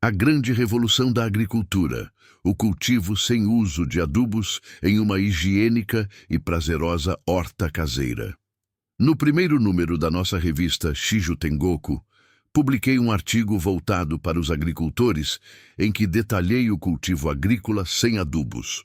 A grande revolução da agricultura, o cultivo sem uso de adubos em uma higiênica e prazerosa horta caseira. No primeiro número da nossa revista Shiju Tengoku, publiquei um artigo voltado para os agricultores em que detalhei o cultivo agrícola sem adubos.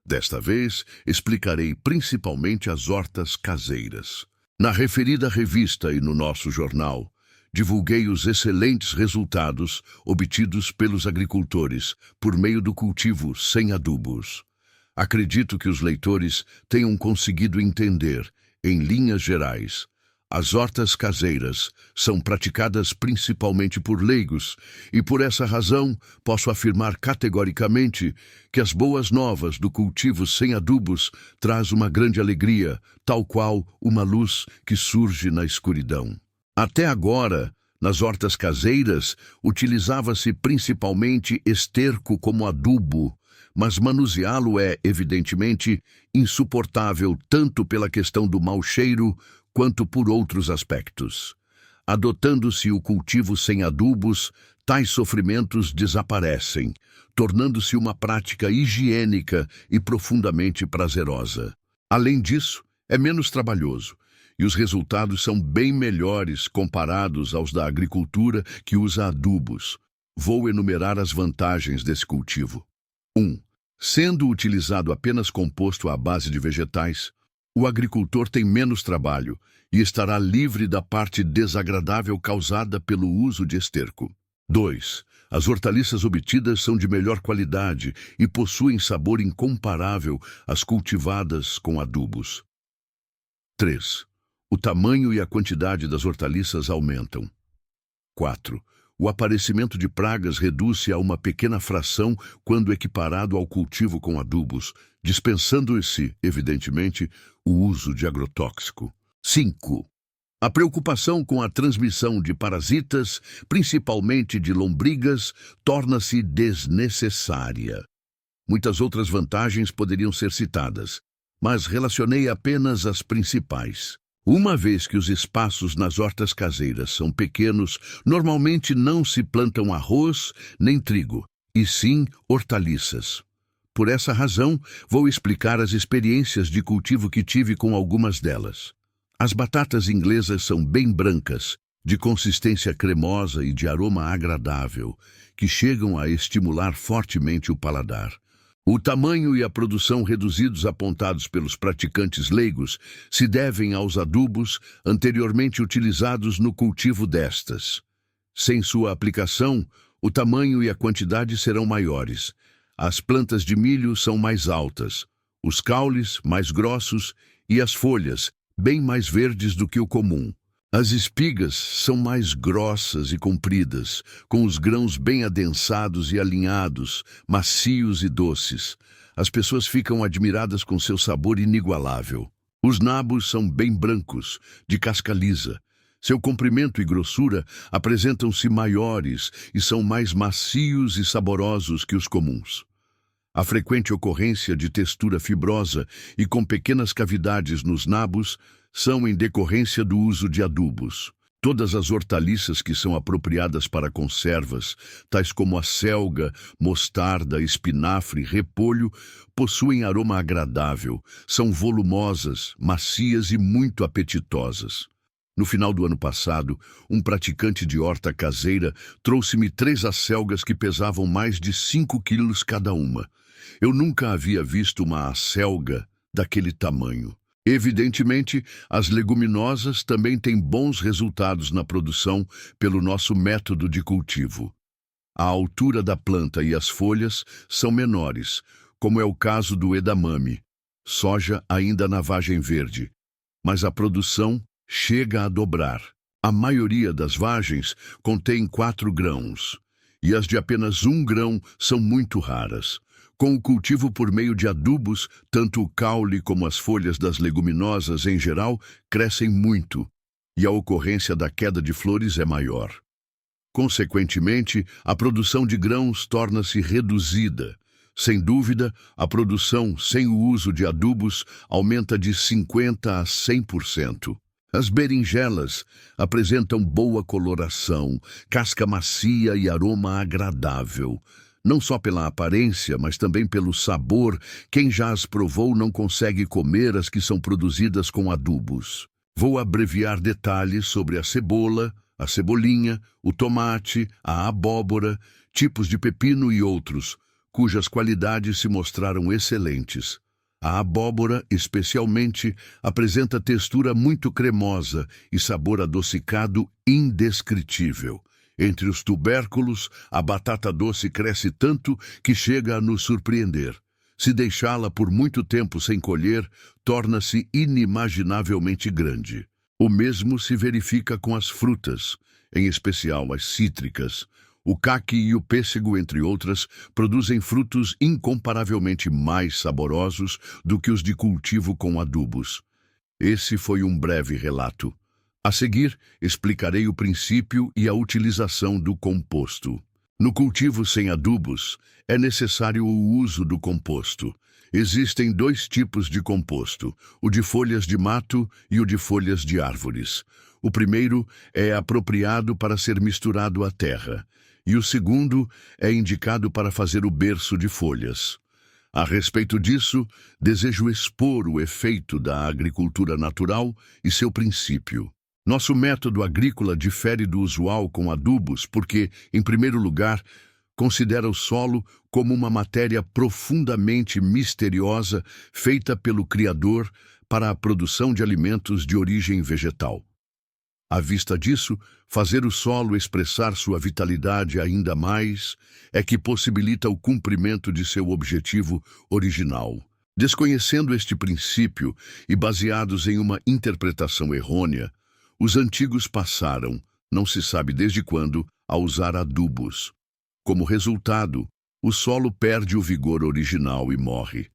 Desta vez, explicarei principalmente as hortas caseiras. Na referida revista e no nosso jornal, divulguei os excelentes resultados obtidos pelos agricultores por meio do cultivo sem adubos. Acredito que os leitores tenham conseguido entender, em linhas gerais, as hortas caseiras são praticadas principalmente por leigos e, por essa razão, posso afirmar categoricamente que as boas novas do cultivo sem adubos traz uma grande alegria, tal qual uma luz que surge na escuridão. Até agora, nas hortas caseiras, utilizava-se principalmente esterco como adubo, mas manuseá-lo é, evidentemente, insuportável tanto pela questão do mau cheiro quanto por outros aspectos. Adotando-se o cultivo sem adubos, tais sofrimentos desaparecem, tornando-se uma prática higiênica e profundamente prazerosa. Além disso, é menos trabalhoso, e os resultados são bem melhores comparados aos da agricultura que usa adubos. Vou enumerar as vantagens desse cultivo. 1. Sendo utilizado apenas composto à base de vegetais, o agricultor tem menos trabalho e estará livre da parte desagradável causada pelo uso de esterco. 2. As hortaliças obtidas são de melhor qualidade e possuem sabor incomparável às cultivadas com adubos. 3. O tamanho e a quantidade das hortaliças aumentam. 4. O aparecimento de pragas reduz-se a uma pequena fração quando equiparado ao cultivo com adubos, dispensando-se, evidentemente, o uso de agrotóxico. 5. A preocupação com a transmissão de parasitas, principalmente de lombrigas, torna-se desnecessária. Muitas outras vantagens poderiam ser citadas, mas relacionei apenas as principais. Uma vez que os espaços nas hortas caseiras são pequenos, normalmente não se plantam arroz nem trigo, e sim hortaliças. Por essa razão, vou explicar as experiências de cultivo que tive com algumas delas. As batatas inglesas são bem brancas, de consistência cremosa e de aroma agradável, que chegam a estimular fortemente o paladar. O tamanho e a produção reduzidos apontados pelos praticantes leigos se devem aos adubos anteriormente utilizados no cultivo destas. Sem sua aplicação, o tamanho e a quantidade serão maiores. As plantas de milho são mais altas, os caules mais grossos e as folhas bem mais verdes do que o comum. As espigas são mais grossas e compridas, com os grãos bem adensados e alinhados, macios e doces. As pessoas ficam admiradas com seu sabor inigualável. Os nabos são bem brancos, de casca lisa. Seu comprimento e grossura apresentam-se maiores e são mais macios e saborosos que os comuns. A frequente ocorrência de textura fibrosa e com pequenas cavidades nos nabos são em decorrência do uso de adubos. Todas as hortaliças que são apropriadas para conservas, tais como a selga, mostarda, espinafre, repolho, possuem aroma agradável, são volumosas, macias e muito apetitosas. No final do ano passado, um praticante de horta caseira trouxe-me 3 acelgas que pesavam mais de 5 quilos cada uma. Eu nunca havia visto uma acelga daquele tamanho. Evidentemente, as leguminosas também têm bons resultados na produção pelo nosso método de cultivo. A altura da planta e as folhas são menores, como é o caso do edamame, soja ainda na vagem verde, mas a produção chega a dobrar. A maioria das vagens contém 4 grãos, e as de apenas 1 grão são muito raras. Com o cultivo por meio de adubos, tanto o caule como as folhas das leguminosas em geral crescem muito, e a ocorrência da queda de flores é maior. Consequentemente, a produção de grãos torna-se reduzida. Sem dúvida, a produção sem o uso de adubos aumenta de 50% a 100%. As berinjelas apresentam boa coloração, casca macia e aroma agradável. Não só pela aparência, mas também pelo sabor, quem já as provou não consegue comer as que são produzidas com adubos. Vou abreviar detalhes sobre a cebola, a cebolinha, o tomate, a abóbora, tipos de pepino e outros, cujas qualidades se mostraram excelentes. A abóbora, especialmente, apresenta textura muito cremosa e sabor adocicado indescritível. Entre os tubérculos, a batata doce cresce tanto que chega a nos surpreender. Se deixá-la por muito tempo sem colher, torna-se inimaginavelmente grande. O mesmo se verifica com as frutas, em especial as cítricas. O caqui e o pêssego, entre outras, produzem frutos incomparavelmente mais saborosos do que os de cultivo com adubos. Esse foi um breve relato. A seguir, explicarei o princípio e a utilização do composto. No cultivo sem adubos, é necessário o uso do composto. Existem dois tipos de composto, o de folhas de mato e o de folhas de árvores. O primeiro é apropriado para ser misturado à terra, e o segundo é indicado para fazer o berço de folhas. A respeito disso, desejo expor o efeito da agricultura natural e seu princípio. Nosso método agrícola difere do usual com adubos porque, em primeiro lugar, considera o solo como uma matéria profundamente misteriosa feita pelo Criador para a produção de alimentos de origem vegetal. À vista disso, fazer o solo expressar sua vitalidade ainda mais é que possibilita o cumprimento de seu objetivo original. Desconhecendo este princípio e baseados em uma interpretação errônea, os antigos passaram, não se sabe desde quando, a usar adubos. Como resultado, o solo perde o vigor original e morre.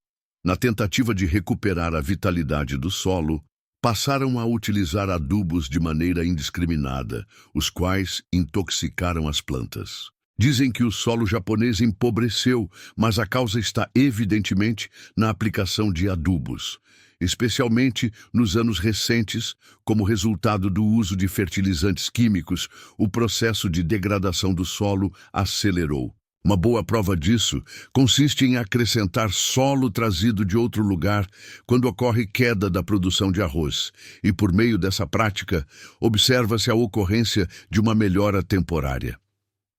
Na tentativa de recuperar a vitalidade do solo, passaram a utilizar adubos de maneira indiscriminada, os quais intoxicaram as plantas. Dizem que o solo japonês empobreceu, mas a causa está evidentemente na aplicação de adubos, especialmente nos anos recentes, como resultado do uso de fertilizantes químicos, o processo de degradação do solo acelerou. Uma boa prova disso consiste em acrescentar solo trazido de outro lugar quando ocorre queda da produção de arroz, e por meio dessa prática, observa-se a ocorrência de uma melhora temporária.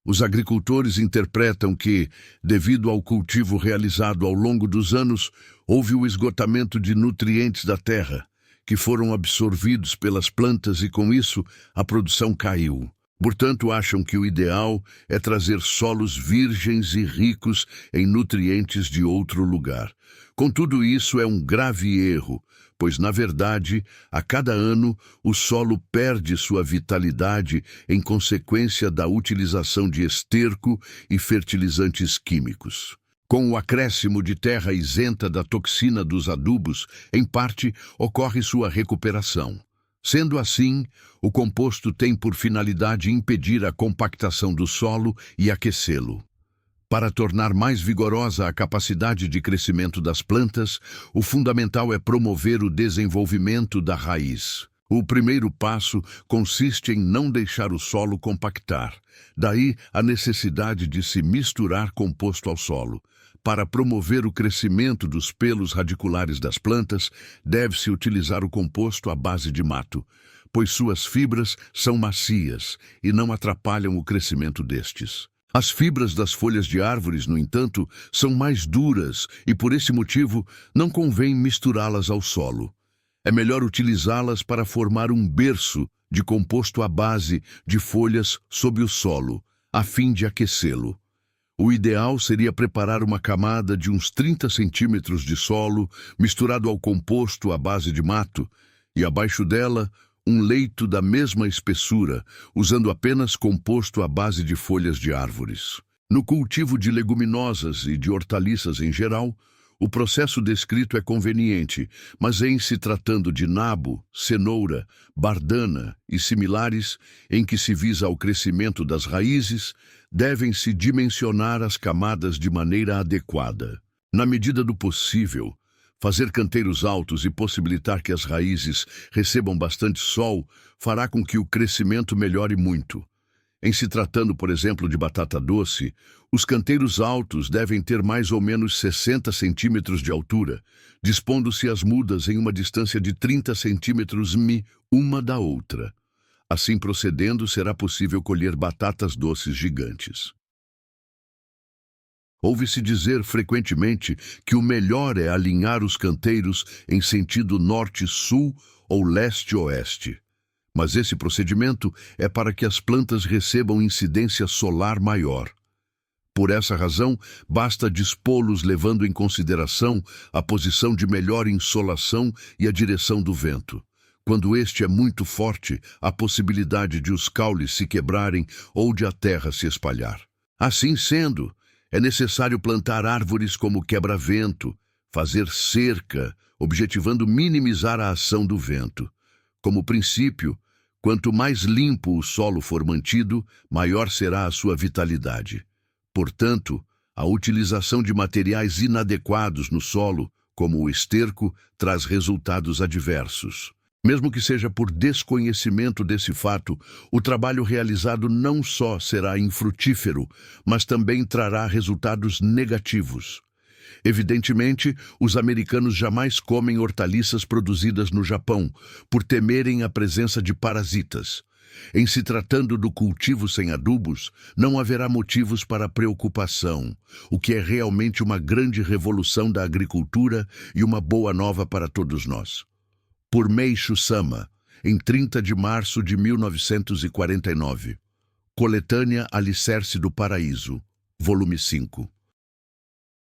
Os agricultores interpretam que, devido ao cultivo realizado ao longo dos anos, houve o esgotamento de nutrientes da terra, que foram absorvidos pelas plantas e, com isso, a produção caiu. Portanto, acham que o ideal é trazer solos virgens e ricos em nutrientes de outro lugar. Contudo, isso é um grave erro, pois, na verdade, a cada ano o solo perde sua vitalidade em consequência da utilização de esterco e fertilizantes químicos. Com o acréscimo de terra isenta da toxina dos adubos, em parte, ocorre sua recuperação. Sendo assim, o composto tem por finalidade impedir a compactação do solo e aquecê-lo. Para tornar mais vigorosa a capacidade de crescimento das plantas, o fundamental é promover o desenvolvimento da raiz. O primeiro passo consiste em não deixar o solo compactar. Daí a necessidade de se misturar composto ao solo. Para promover o crescimento dos pelos radiculares das plantas, deve-se utilizar o composto à base de mato, pois suas fibras são macias e não atrapalham o crescimento destes. As fibras das folhas de árvores, no entanto, são mais duras e, por esse motivo, não convém misturá-las ao solo. É melhor utilizá-las para formar um berço de composto à base de folhas sob o solo, a fim de aquecê-lo. O ideal seria preparar uma camada de uns 30 centímetros de solo, misturado ao composto à base de mato, e abaixo dela, um leito da mesma espessura, usando apenas composto à base de folhas de árvores. No cultivo de leguminosas e de hortaliças em geral, o processo descrito é conveniente, mas em se tratando de nabo, cenoura, bardana e similares, em que se visa o crescimento das raízes, devem-se dimensionar as camadas de maneira adequada. Na medida do possível, Fazer canteiros altos e possibilitar que as raízes recebam bastante sol fará com que o crescimento melhore muito. Em se tratando, por exemplo, de batata doce, os canteiros altos devem ter mais ou menos 60 centímetros de altura, dispondo-se as mudas em uma distância de 30 centímetros uma da outra. Assim procedendo, será possível colher batatas doces gigantes. Ouve-se dizer frequentemente que o melhor é alinhar os canteiros em sentido norte-sul ou leste-oeste. Mas esse procedimento é para que as plantas recebam incidência solar maior. Por essa razão, basta dispô-los levando em consideração a posição de melhor insolação e a direção do vento. Quando este é muito forte, há possibilidade de os caules se quebrarem ou de a terra se espalhar. Assim sendo, é necessário plantar árvores como quebra-vento, fazer cerca, objetivando minimizar a ação do vento. Como princípio, quanto mais limpo o solo for mantido, maior será a sua vitalidade. Portanto, a utilização de materiais inadequados no solo, como o esterco, traz resultados adversos. Mesmo que seja por desconhecimento desse fato, o trabalho realizado não só será infrutífero, mas também trará resultados negativos. Evidentemente, os americanos jamais comem hortaliças produzidas no Japão, por temerem a presença de parasitas. Em se tratando do cultivo sem adubos, não haverá motivos para preocupação, o que é realmente uma grande revolução da agricultura e uma boa nova para todos nós. Por Meishu Sama, em 30 de março de 1949. Coletânea Alicerce do Paraíso, volume 5.